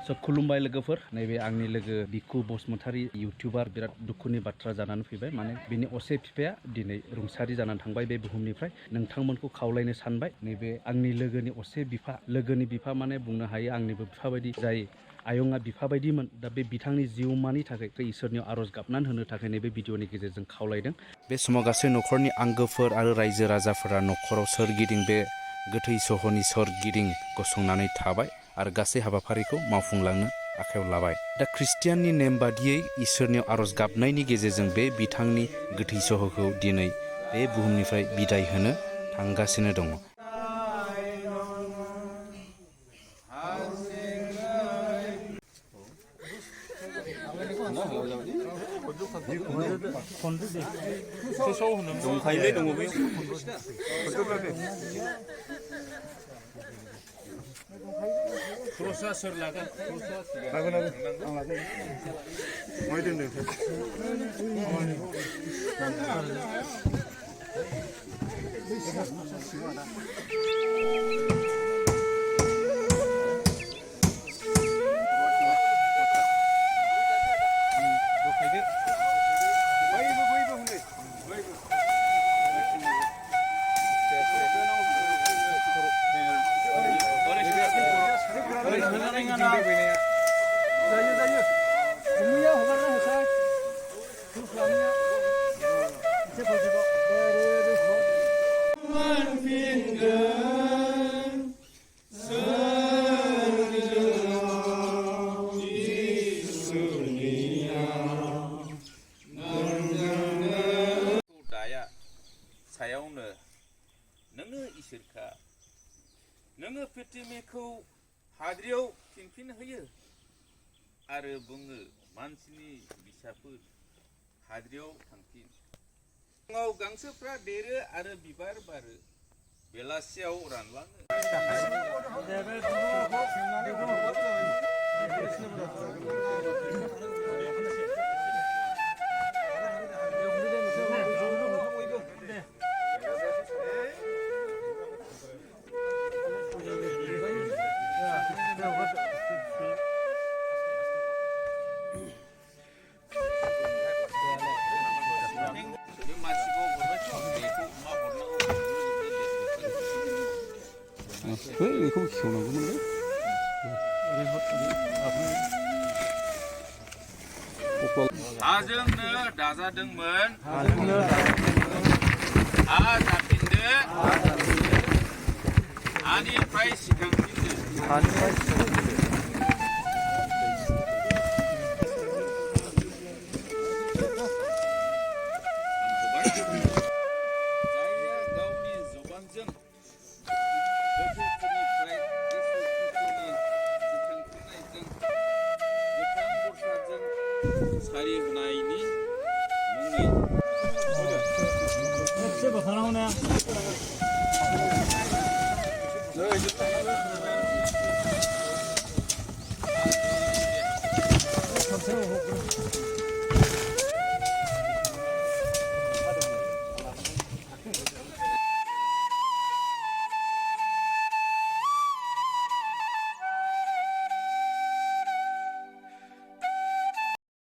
सब खुलुमबाय लोगोफोर नैबे आंनि लोगो बिकु बसुमतारी यूट्यूबर बिराद दुखुनि बाथ्रा जानानै फैबाय माने बिनि असे बिफाया दिनै रुंसारि जानानै थांबाय बे बुहुमनिफ्राय नोंथांमोनखौ खावलायनो सानबाय नैबे आंनि लोगोनि असे बिफा लोगोनि बिफा माने बुंनो हायो आंनिबो बिफा बायदि जाय आयंआ बिफा बायदिमोन दा बे बिथांनि जिउमानि थाखाय इसोरनियाव आरज गाबनानै होनो थाखाय नैबे भिडिअनि गेजेरजों खावलायदों बे समाव गासै नखरनि आंगोफोर आरो रायजो राजाफोरा नखराव सोरगिदिं बे गोथै सहनि सोरगिदिं गसंनानै थाबाय आरो गासै हाबाफारिखौ मावफुंलांनो आखायाव लाबाय दा ख्रिस्टियाननि नेम बादियै इसोरनियाव आरज गाबनायनि गेजेरजों बे बिथांनि गोथै सहखौ दिनै बे बुहुमनिफ्राय बिदाय होनो थांगासिनो दङ Prosesor lagan. नोङो इसोरखा नोङो पृथ्वीखौ हाद्रियाव फिनफिन होयो आरो बुङो मानसिनि बिसाफोर हाद्रियाव थांफिन फुङाव गांसोफ्रा देरो आरो बिबार बारो बेलासियाव रानलाङो बेखौ खेवनांगौमोनलै हाजोंनो दाजादोंमोन हा जाफिनदो हानिफ्राय सिखांफिनदो सारि होनायनि मुङै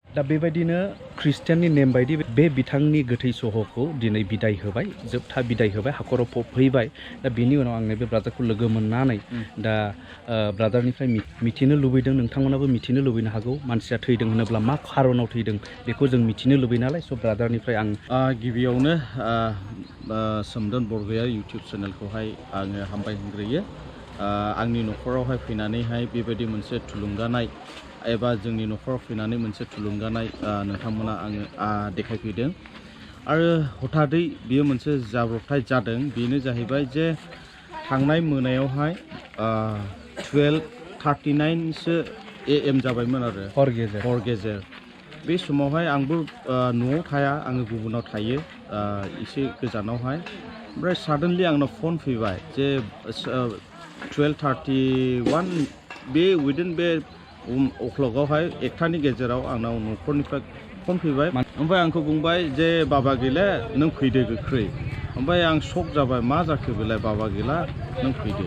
दा बेबायदिनो ख्रिस्टियाननि नेम बायदि बे बिथांनि गोथै सहखौ दिनै बिदाय होबाय जोबथा बिदाय होबाय हाखराव फबहैबाय दा बिनि उनाव आं नैबे ब्रादारखौ लोगो मोननानै दा ब्रादारनिफ्राय मिथिनो लुबैदों नोंथांमोनाबो मिथिनो लुबैनो हागौ मानसिया थैदों होनोब्ला मा खारनाव थैदों बेखौ जों मिथिनो लुबैयो नालाय स ब्रादारनिफ्राय आं गिबियावनो सोमदोन बरगयारी इउटुब चेनेलखौहाय आङो हामबाय होग्रोयो आंनि नखरावहाय फैनानैहाय बेबायदि मोनसे थुलुंगानाय एबा जोंनि नखराव फैनानै मोनसे थुलुंगानाय नोंथांमोना आङो देखायफैदों आरो हथादै बियो मोनसे जाब्रबथाय जादों बेनो जाहैबाय जे थांनाय मोनायावहाय 12:39 AM जाबायमोन आरो हर गेजेर बे समावहाय आंबो न'आव थाया आङो गुबुनाव थायो एसे गोजानावहाय ओमफ्राय साडेनलि आंनाव फन फैबाय जे 12:31 बे विदिन बे अक्लकआवहाय एकथानि गेजेराव आंनाव न'खरनिफ्राय फन फैबाय ओमफ्राय आंखौ बुंबाय जे बाबा गैला नों फैदो गोख्रै ओमफ्राय आं शक जाबाय मा जाखो बेलाय बाबा गैला नों फैदो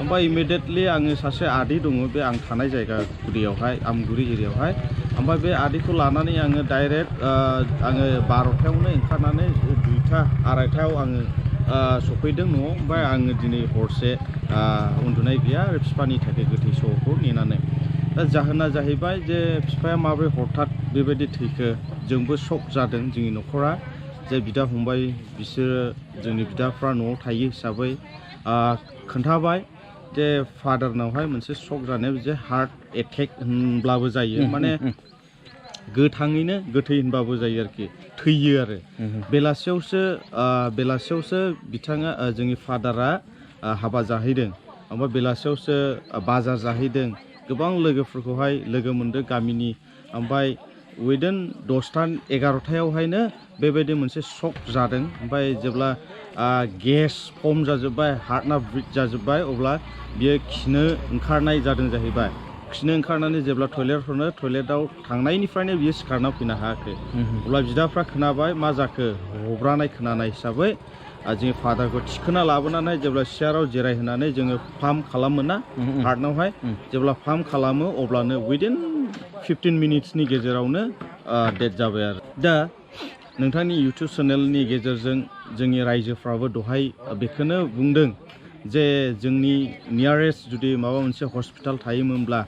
ओमफ्राय इमिडियेटलि आङो सासे आदै दङ बे आं थानाय जायगा गुदियावहाय आमगुरि एरियायावहाय ओमफ्राय बे आदैखौ लानानै आङो डाइरेक्ट आङो 12थायावनो ओंखारनानै 2टा 2:30आव आङो सफैदों न'आव ओमफ्राय आङो दिनै हरसे उन्दुनाय गैया आरो बिफानि थाखाय गोथै सहखौ नेनानै दा जाहोना जाहैबाय जे बिफाया माबोरै हरथात बेबायदि थैखो जोंबो शक जादों जोंनि न'खरा जे बिदा फंबाय बिसोरो जोंनि बिदाफ्रा न'आव थायो हिसाबै खोन्थाबाय जे फादारनावहाय मोनसे शक जानाय जे हार्ट एटेक होनब्लाबो जायो माने गोथाङैनो गोथै होनबाबो जायो आरोखि थैयो आरो बेलासियावसो बिथाङा जोंनि फादारा हाबा जाहैदों ओमफ्राय बेलासियावसो बाजार जाहैदों गोबां लोगोफोरखौहाय लोगो मोनदों गामिनि ओमफ्राय उइदिन 10टा 11थायावहायनो बेबायदि मोनसे शक जादों ओमफ्राय जेब्ला गेस फर्म जाजोब्बाय हार्टना ब्रिक जाजोब्बाय अब्ला बियो खिनो ओंखारनाय जादों जाहैबाय खिनो ओंखारनानै जेब्ला टयलेटाव थांनायनिफ्रायनो बियो सिखारना फैनो हायाखै अब्ला बिदाफ्रा खोनाबाय मा जाखो हब्रानाय खोनानाय हिसाबै जोंनि फादारखौ थिखोना लाबोनानै जेब्ला सियाराव जिरायहोनानै जोङो फार्म खालामो ना हार्टनावहाय जेब्ला फार्म खालामो अब्लानो उइदिन 15 मिनिट्सनि गेजेरावनो डेथ जाबाय आरो दा नोंथांनि इउटुब चेनेलनि गेजेरजों जोंनि रायजोफ्राबो दहाय बेखौनो बुंदों जे जोंनि नियारेस्ट जुदि माबा मोनसे हस्पिटाल थायोमोनब्ला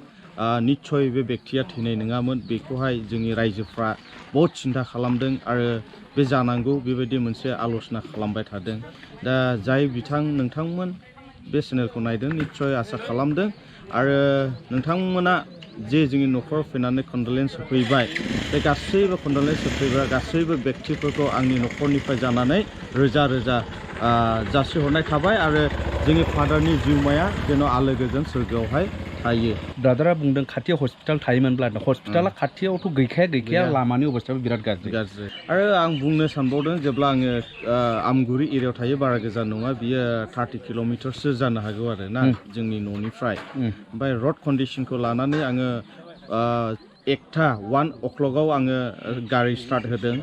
निस्सय बे बेक्तिया थैनाय नङामोन बेखौहाय जोंनि रायजोफ्रा बहुद सिन्था खालामदों आरो बे जानांगौ बेबायदि मोनसे आल'सना खालामबाय थादों दा जाय नोंथांमोन बे चेनेलखौ नायदों निस्सय आसा खालामदों आरो नोंथांमोना जे जोंनि न'खराव फैनानै कन्डलेन्स होफैबाय बे गासैबो कन्डलेन्स होफैग्रा गासैबो बेक्तिफोरखौ आंनि न'खरनिफ्राय जानानै रोजा रोजा जासिहरनाय थाबाय आरो जोंनि फादारनि जिउमाया जेन' आलो गोजोन सोरगोआवहाय थायो ब्रादारा बुंदों खाथियाव हस्पिटाल थायोमोनब्ला हस्पिटाला खाथियावथ' गैखाया लामानि अबस्थायाबो बिराद गाज्रि आरो आं बुंनो सानबावदों जेब्ला आङो आमगुरि एरियायाव थायो बारा गोजान नङा बियो 30 किल'मिटारसो जानो हागौ आरो ना जोंनि न'निफ्राय ओमफ्राय रड कन्डिसनखौ लानानै आङो 1 o'clockआव आङो गारि स्टार्ट होदों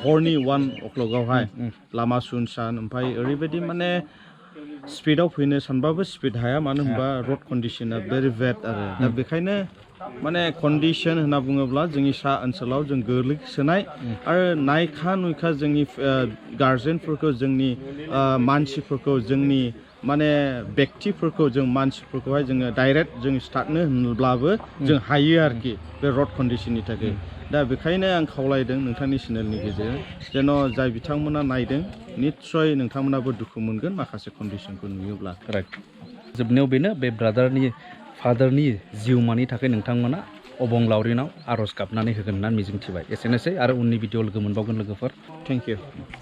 हरनि 1 o'clockआवहाय लामा सुनसान ओमफ्राय ओरैबायदि माने स्पिडाव फैनो सानबाबो स्पिड हाया मानो होनबा रड कन्डिसना भेरि बेड आरो दा बेखायनो माने कन्डिसन होनना बुङोब्ला जोंनि सा ओनसोलाव जों गोग्लैसोनाय आरो नायखा नुयखा जोंनि गार्जेनफोरखौ जोंनि मानसिफोरखौ जोंनि माने बेक्तिफोरखौ जों मानसिफोरखौहाय जोङो डाइरेक्ट जों स्टार्टनो होनब्लाबो जों हायो आरोखि बे रड कन्डिसननि थाखाय दा बेखायनो आं खावलायदों नोंथांनि चेनेलनि गेजेरजों जेन' जाय बिथांमोना नायदों निस्सय नोंथांमोनाबो दुखु मोनगोन माखासे कन्डिसनखौ नुयोब्ला जोबनायाव बेनो बे फादारनि जिउमानि थाखाय नोंथांमोना अबंलावरिनाव आर'ज गाबनानै होगोन होननानै मिजिंथिबाय एसेनोसै आरो उननि भिडिअ लोगो मोनबावगोन लोगोफोर थेंक इउ